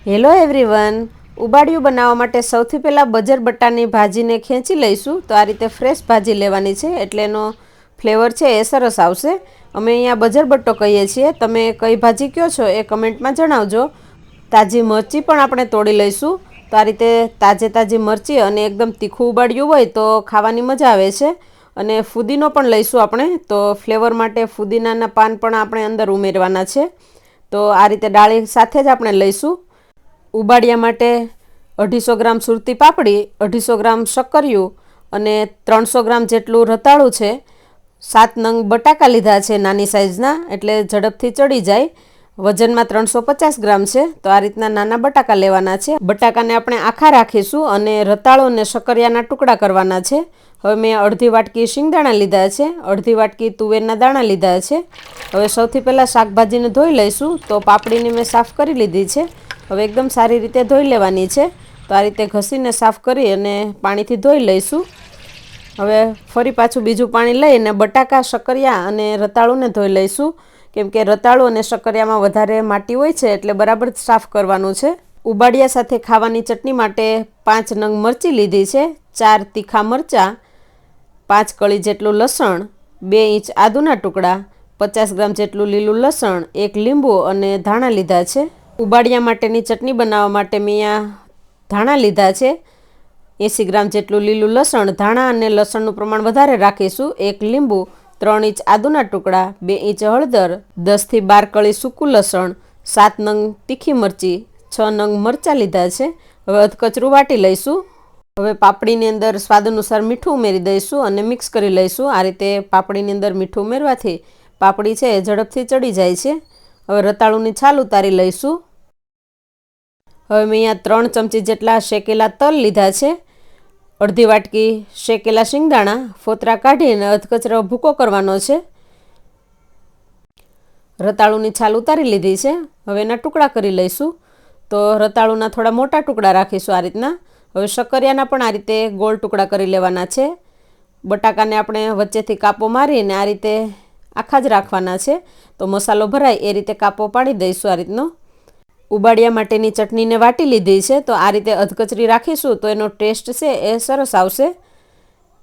Hello everyone, ubadiyu બનાવવા માટે સૌથી પહેલાં બજર બટાની ભાજીને ખેંચી લઈશું. તો આ રીતે ફ્રેશ ભાજી લેવાની છે એટલે એનો ફ્લેવર છે એ સરસ આવશે. અમે અહીંયા બજર બટ્ટો કહીએ છીએ, તમે કઈ ભાજી કહો છો એ કમેન્ટમાં જણાવજો. તાજી મરચી પણ આપણે તોડી લઈશું. તો આ રીતે તાજી મરચી અને એકદમ તીખું ઉબાડિયું હોય તો ખાવાની મજા આવે છે. અને ફુદીનો પણ લઈશું આપણે, તો ફ્લેવર માટે ફુદીનાના પાન પણ આપણે અંદર ઉમેરવાના છે. તો આ રીતે ડાળી સાથે જ આપણે લઈશું. ઉબાડિયા માટે 250 ગ્રામ સુરતી પાપડી, 250 ગ્રામ શક્કરિયું અને 300 ગ્રામ જેટલું રતાળું છે. 7 નંગ બટાકા લીધા છે નાની સાઇઝના, એટલે ઝડપથી ચડી જાય. વજનમાં 350 ગ્રામ છે. તો આ રીતના નાના બટાકા લેવાના છે. બટાકાને આપણે આખા રાખીશું અને રતાળું અને શક્કરિયાના ટુકડા કરવાના છે. હવે મેં અડધી વાટકી શિંગદાણા લીધા છે, અડધી વાટકી તુવેરના દાણા લીધા છે. હવે સૌથી પહેલાં શાકભાજીને ધોઈ લઈશું. તો પાપડીને મેં સાફ કરી લીધી છે. હવે એકદમ સારી રીતે ધોઈ લેવાની છે. તો આ રીતે ઘસીને સાફ કરી અને પાણીથી ધોઈ લઈશું. હવે ફરી પાછું બીજું પાણી લઈને બટાકા, શક્કરિયા અને રતાળુને ધોઈ લઈશું. કેમ કે રતાળું અને શક્કરિયામાં વધારે માટી હોય છે એટલે બરાબર સાફ કરવાનું છે. ઉબાડિયા સાથે ખાવાની ચટણી માટે 5 નંગ મરચી લીધી છે, 4 તીખા મરચાં, 5 કળી જેટલું લસણ, 2 ઇંચ આદુના ટુકડા, 50 ગ્રામ જેટલું લીલું લસણ, 1 લીંબુ અને ધાણા લીધા છે. ઉબાડિયા માટેની ચટણી બનાવવા માટે મેં અહીંયા ધાણા લીધા છે, 80 ગ્રામ જેટલું લીલું લસણ. ધાણા અને લસણનું પ્રમાણ વધારે રાખીશું. 1 લીંબુ, 3 ઇંચ આદુના ટુકડા, 2 ઇંચ હળદર, 10થી 12 કળી સૂકું લસણ, 7 નંગ તીખી મરચી, 6 નંગ મરચાં લીધા છે. હવે અધકચરું વાટી લઈશું. હવે પાપડીની અંદર સ્વાદ અનુસાર મીઠું ઉમેરી દઈશું અને મિક્સ કરી લઈશું. આ રીતે પાપડીની અંદર મીઠું ઉમેરવાથી પાપડી છે એ ઝડપથી ચડી જાય છે. હવે રતાળુની છાલ ઉતારી લઈશું. હવે મેં અહીંયા 3 ચમચી જેટલા શેકેલા તલ લીધા છે, અડધી વાટકી શેકેલા શિંગદાણા, ફોતરા કાઢીને અધકચરો ભૂકો કરવાનો છે. રતાળુની છાલ ઉતારી લીધી છે. હવે એના ટુકડા કરી લઈશું. તો રતાળુના થોડા મોટા ટુકડા રાખીશું આ રીતના. હવે શક્કરિયાના પણ આ રીતે ગોળ ટુકડા કરી લેવાના છે. બટાકાને આપણે વચ્ચેથી કાપો મારીને આ રીતે આખા જ રાખવાના છે. તો મસાલો ભરાય એ રીતે કાપો પાડી દઈશું આ રીતનો. ઉબાડિયા માટેની ચટણીને વાટી લીધી છે. તો આ રીતે અધકચરી રાખીશું તો એનો ટેસ્ટ છે એ સરસ આવશે.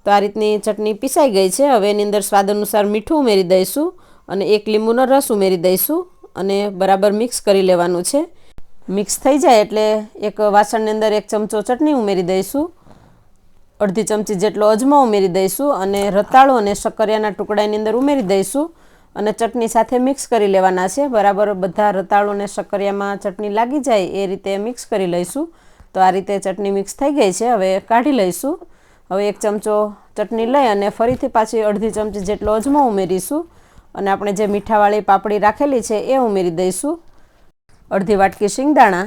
તો આ રીતની ચટણી પીસાઈ ગઈ છે. હવે એની અંદર સ્વાદ અનુસાર મીઠું ઉમેરી દઈશું અને 1 લીંબુનો રસ ઉમેરી દઈશું અને બરાબર મિક્સ કરી લેવાનું છે. મિક્સ થઈ જાય એટલે એક વાસણની અંદર 1 ચમચો ચટણી ઉમેરી દઈશું, અડધી ચમચી જેટલો અજમો ઉમેરી દઈશું અને રતાળું અને શક્કરિયાના ટુકડાની અંદર ઉમેરી દઈશું અને ચટણી સાથે મિક્સ કરી લેવાના છે. બરાબર બધા રતાળું અને શક્કરિયામાં ચટણી લાગી જાય એ રીતે મિક્સ કરી લઈશું. તો આ રીતે ચટણી મિક્સ થઈ ગઈ છે. હવે કાઢી લઈશું. હવે 1 ચમચો ચટણી લઈ અને ફરીથી પાછી અડધી ચમચી જેટલો અજમો ઉમેરીશું અને આપણે જે મીઠાવાળી પાપડી રાખેલી છે એ ઉમેરી દઈશું. અડધી વાટકી શિંગદાણા,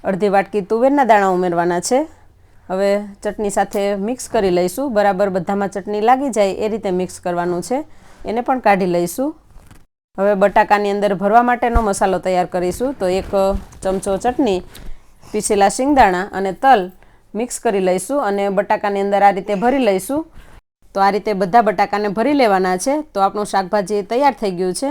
અડધી વાટકી તુવેરના દાણા ઉમેરવાના છે. હવે ચટણી સાથે મિક્સ કરી લઈશું. બરાબર બધામાં ચટણી લાગી જાય એ રીતે મિક્સ કરવાનું છે. એને પણ કાઢી લઈશું. હવે બટાકાની અંદર ભરવા માટેનો મસાલો તૈયાર કરીશું. તો 1 ચમચો ચટણી, પીસેલા શિંગદાણા અને તલ મિક્સ કરી લઈશું અને બટાકાની અંદર આ રીતે ભરી લઈશું. તો આ રીતે બધા બટાકાને ભરી લેવાના છે. તો આપણું શાકભાજી તૈયાર થઈ ગયું છે.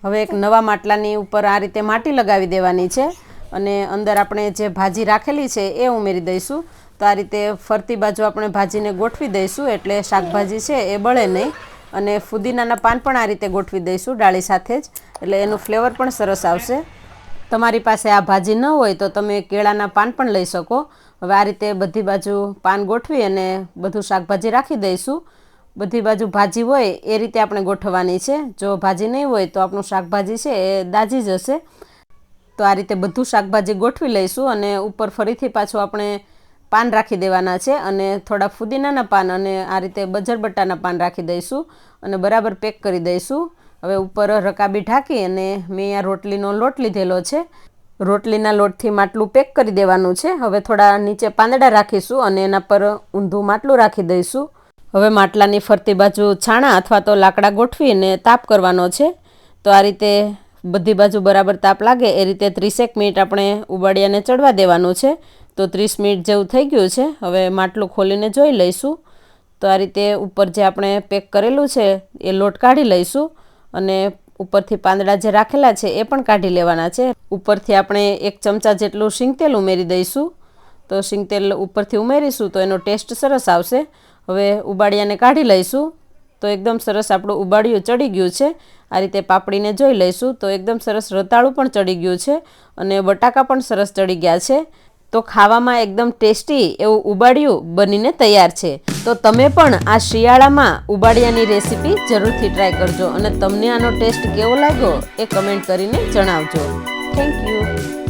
હવે એક નવા માટલાની ઉપર આ રીતે માટી લગાવી દેવાની છે અને અંદર આપણે જે ભાજી રાખેલી છે એ ઉમેરી દઈશું. તો આ રીતે ફરતી બાજુ આપણે ભાજીને ગોઠવી દઈશું એટલે શાકભાજી છે એ બળે નહીં. અને ફુદીનાના પાન પણ આ રીતે ગોઠવી દઈશું ડાળી સાથે જ, એટલે એનું ફ્લેવર પણ સરસ આવશે. તમારી પાસે આ ભાજી ન હોય તો તમે કેળાના પાન પણ લઈ શકો. હવે આ રીતે બધી બાજુ પાન ગોઠવી અને બધું શાકભાજી રાખી દઈશું. બધી બાજુ ભાજી હોય એ રીતે આપણે ગોઠવવાની છે. જો ભાજી નહીં હોય તો આપણું શાકભાજી છે એ દાજી જશે. તો આ રીતે બધું શાકભાજી ગોઠવી લઈશું અને ઉપર ફરીથી પાછું આપણે પાન રાખી દેવાના છે અને થોડા ફુદીનાના પાન અને આ રીતે બજર બટાના પાન રાખી દઈશું અને બરાબર પેક કરી દઈશું. હવે ઉપર રકાબી ઢાંકી અને મેં અહીંયા રોટલીનો લોટ લીધેલો છે. રોટલીના લોટથી માટલું પેક કરી દેવાનું છે. હવે થોડા નીચે પાંદડા રાખીશું અને એના પર ઊંધું માટલું રાખી દઈશું. હવે માટલાની ફરતી બાજુ છાણા અથવા તો લાકડા ગોઠવીને તાપ કરવાનો છે. તો આ રીતે બધી બાજુ બરાબર તાપ લાગે એ રીતે 30 મિનિટ આપણે ઉબાડિયાને ચડવા દેવાનું છે. તો 30 મિનિટ જેવું થઈ ગયું છે. હવે માટલું ખોલીને જોઈ લઈશું. તો આ રીતે ઉપર જે આપણે પેક કરેલું છે એ લોટ કાઢી લઈશું અને ઉપરથી પાંદડા જે રાખેલા છે એ પણ કાઢી લેવાના છે. ઉપરથી આપણે 1 ચમચા જેટલું શીંગતેલ ઉમેરી દઈશું. તો શીંગતેલ ઉપરથી ઉમેરીશું તો એનો ટેસ્ટ સરસ આવશે. હવે ઉબાડિયાને કાઢી લઈશું. તો એકદમ સરસ આપણું ઉબાડિયું ચડી ગયું છે. આ રીતે પાપડીને જોઈ લઈશું તો એકદમ સરસ રતાળું પણ ચડી ગયું છે અને બટાકા પણ સરસ ચડી ગયા છે. તો ખાવામાં એકદમ ટેસ્ટી એવું ઉબાડિયું બનીને તૈયાર છે. તો તમે પણ આ શિયાળામાં ઉબાડિયાની રેસીપી જરૂરથી ટ્રાય કરજો અને તમને આનો ટેસ્ટ કેવો લાગ્યો એ કમેન્ટ કરીને જણાવજો. Thank you.